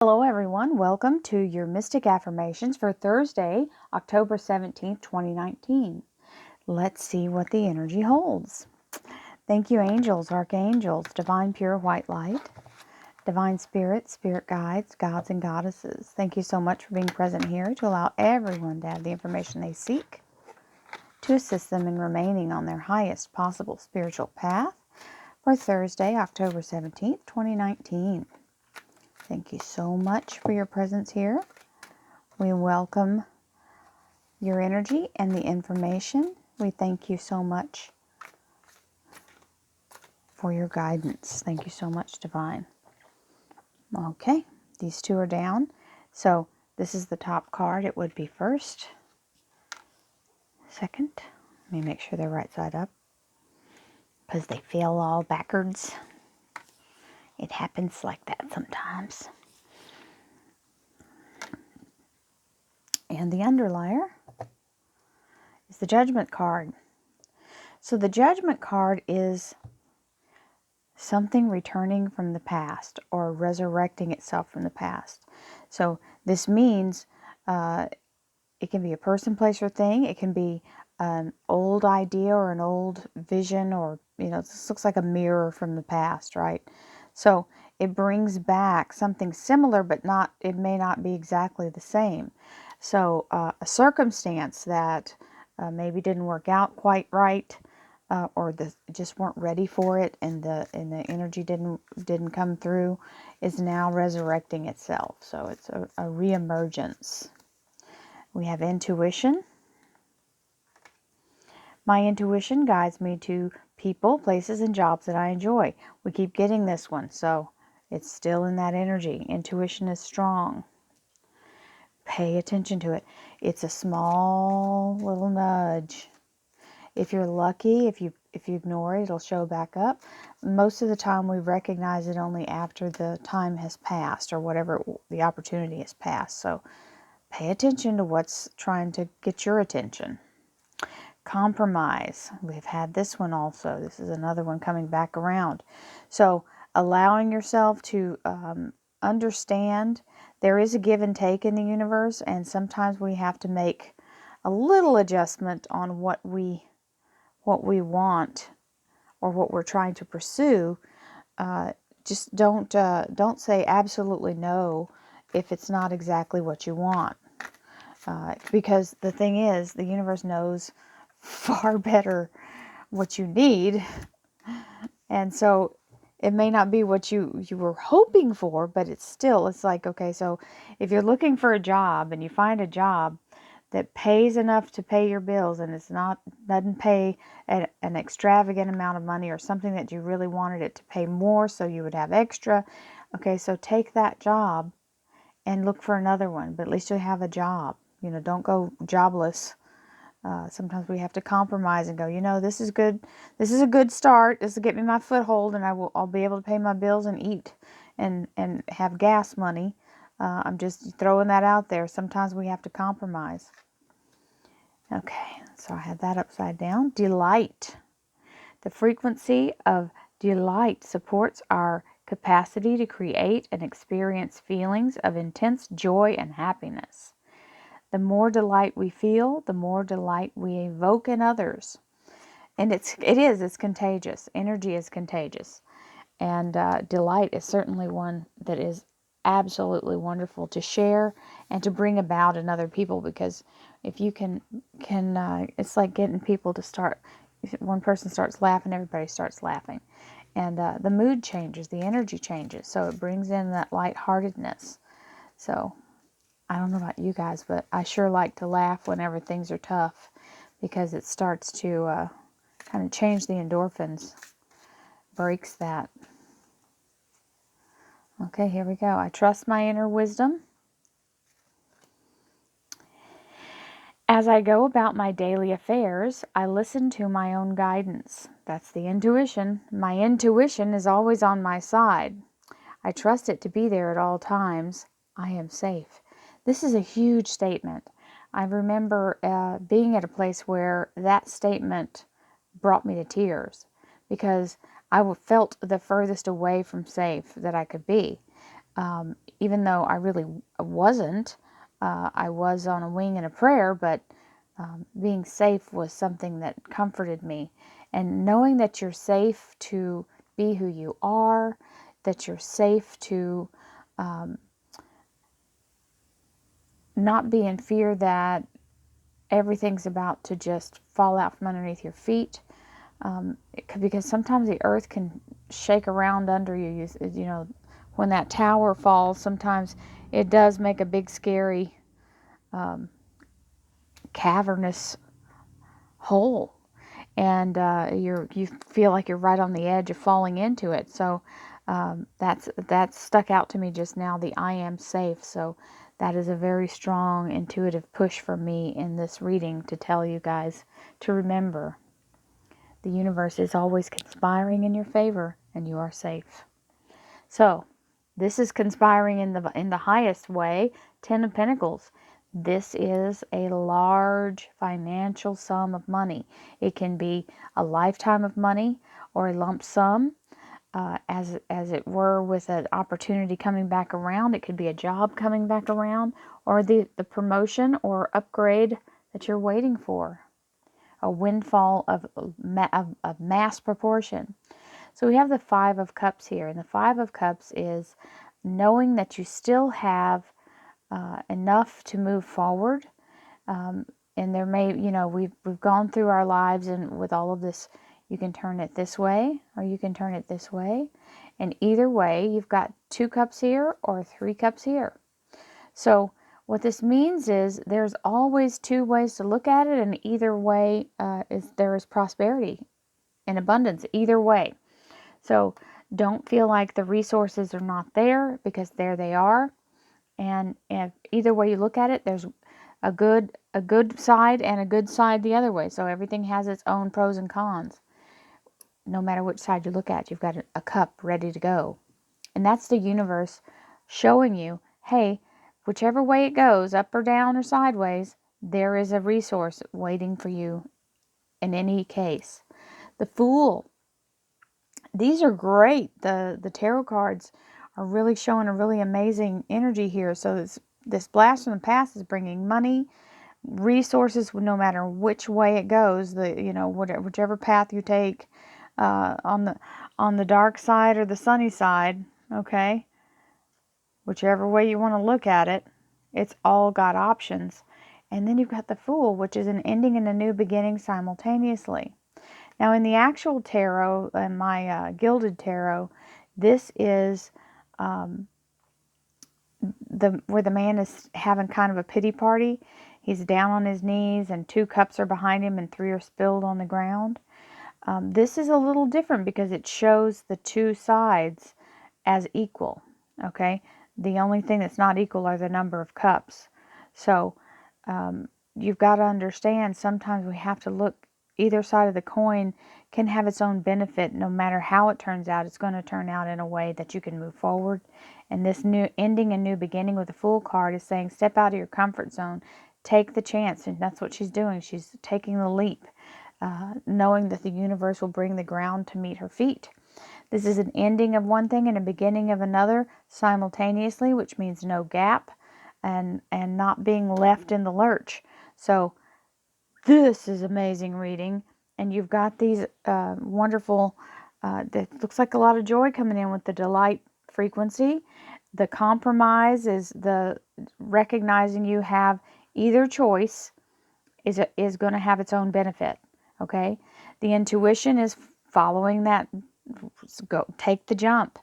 Hello everyone, welcome to your Mystic Affirmations for Thursday, October 17th, 2019. Let's see what the energy holds. Thank you angels, archangels, divine pure white light, divine spirit, spirit guides, gods and goddesses. Thank you so much for being present here to allow everyone to have the information they seek to assist them in remaining on their highest possible spiritual path for Thursday, October 17th, 2019. Thank you so much for your presence here. We welcome your energy and the information. We thank you so much for your guidance. Thank you so much, Divine. Okay, these two are down. So this is the top card. It would be first. Second. Let me make sure they're right side up, because they feel all backwards. It happens like that sometimes. And the underlier is the Judgment card. So the Judgment card is something returning from the past or resurrecting itself from the past. So this means it can be a person, place, or thing. It can be an old idea or an old vision, or, this looks like a mirror from the past, right? So it brings back something similar, but it may not be exactly the same. So a circumstance that maybe didn't work out quite right, or just weren't ready for it, and the energy didn't come through, is now resurrecting itself. So it's a reemergence. We have intuition. My intuition guides me to people, places, and jobs that I enjoy. We keep getting this one, so it's still in that energy. Intuition is strong. Pay attention to it. It's a small little nudge. If you're lucky, if you ignore it, it'll show back up. Most of the time we recognize it only after the time has passed, or whatever the opportunity has passed. So pay attention to what's trying to get your attention. Compromise. We've had this one also. This is another one coming back around. So allowing yourself to understand there is a give and take in the universe, and sometimes we have to make a little adjustment on what we want or what we're trying to pursue. Just don't say absolutely no if it's not exactly what you want, because the thing is, the universe knows far better what you need, and so it may not be what you were hoping for, but it's like, okay, so if you're looking for a job and you find a job that pays enough to pay your bills, and doesn't pay an extravagant amount of money, or something that you really wanted it to pay more so you would have extra, okay, so take that job and look for another one, but at least you have a job. Don't go jobless. Sometimes we have to compromise and go, this is good. This is a good start. This will get me my foothold, and I'll be able to pay my bills and eat and have gas money. I'm just throwing that out there. Sometimes we have to compromise. Okay, so I had that upside down. Delight. The frequency of delight supports our capacity to create and experience feelings of intense joy and happiness. The more delight we feel, the more delight we evoke in others. And it's contagious. Energy is contagious. And delight is certainly one that is absolutely wonderful to share and to bring about in other people, because if you can it's like getting people to start. If one person starts laughing, everybody starts laughing, and the mood changes, the energy changes, so it brings in that lightheartedness. So I don't know about you guys, but I sure like to laugh whenever things are tough, because it starts to kind of change the endorphins, breaks that. Okay, here we go. I trust my inner wisdom. As I go about my daily affairs, I listen to my own guidance. That's the intuition. My intuition is always on my side. I trust it to be there at all times. I am safe. This is a huge statement. I remember being at a place where that statement brought me to tears, because I felt the furthest away from safe that I could be. even though I really wasn't. I was on a wing and a prayer, but being safe was something that comforted me. And knowing that you're safe to be who you are, that you're safe to not be in fear that everything's about to just fall out from underneath your feet. Because sometimes the earth can shake around under you. You know, when that tower falls, sometimes it does make a big, scary, cavernous hole, and you feel like you're right on the edge of falling into it. So that's stuck out to me just now. The I am safe. So that is a very strong intuitive push for me in this reading to tell you guys to remember the universe is always conspiring in your favor, and you are safe. So this is conspiring in the highest way. 10 of Pentacles. This is a large financial sum of money. It can be a lifetime of money or a lump sum, as it were, with an opportunity coming back around. It could be a job coming back around, or the promotion or upgrade that you're waiting for. A windfall of mass proportion. So we have the Five of Cups here, and the Five of Cups is knowing that you still have enough to move forward. And there may, we've gone through our lives, and with all of this, you can turn it this way or you can turn it this way. And either way, you've got 2 cups here or 3 cups here. So what this means is there's always 2 ways to look at it, and either way there is prosperity and abundance either way. So don't feel like the resources are not there, because there they are. And if either way you look at it, there's a good side and a good side the other way. So everything has its own pros and cons. No matter which side you look at, you've got a cup ready to go. And that's the universe showing you, hey, whichever way it goes, up or down or sideways, there is a resource waiting for you in any case. The Fool. These are great. The tarot cards are really showing a really amazing energy here. So this blast from the past is bringing money, resources, no matter which way it goes. Whichever path you take, on the dark side or the sunny side. Okay, whichever way you want to look at it, it's all got options. And then you've got the Fool, which is an ending and a new beginning simultaneously. Now, in the actual tarot, in my gilded tarot, this is where the man is having kind of a pity party. He's down on his knees, and 2 cups are behind him, and 3 are spilled on the ground. This is a little different because it shows the 2 sides as equal. Okay, the only thing that's not equal are the number of cups. So you've got to understand, sometimes we have to look. Either side of the coin can have its own benefit. No matter how it turns out, it's going to turn out in a way that you can move forward. And this new ending and new beginning with the Fool card is saying, step out of your comfort zone, take the chance. And that's what she's doing. She's taking the leap, knowing that the universe will bring the ground to meet her feet. This is an ending of one thing and a beginning of another simultaneously, which means no gap and not being left in the lurch. So this is amazing reading, and you've got these wonderful, that looks like a lot of joy coming in with the delight frequency. The compromise is the recognizing you have either choice is going to have its own benefit. Okay, the intuition is following that. Take the jump,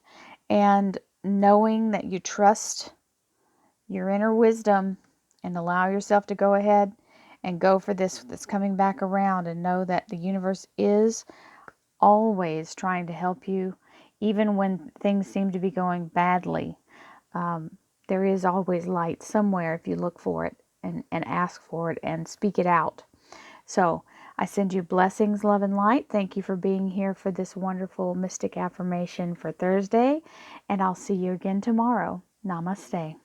and knowing that you trust your inner wisdom and allow yourself to go ahead and go for this that's coming back around, and know that the universe is always trying to help you, even when things seem to be going badly. There is always light somewhere if you look for it and ask for it and speak it out. So I send you blessings, love, and light. Thank you for being here for this wonderful mystic affirmation for Thursday, and I'll see you again tomorrow. Namaste.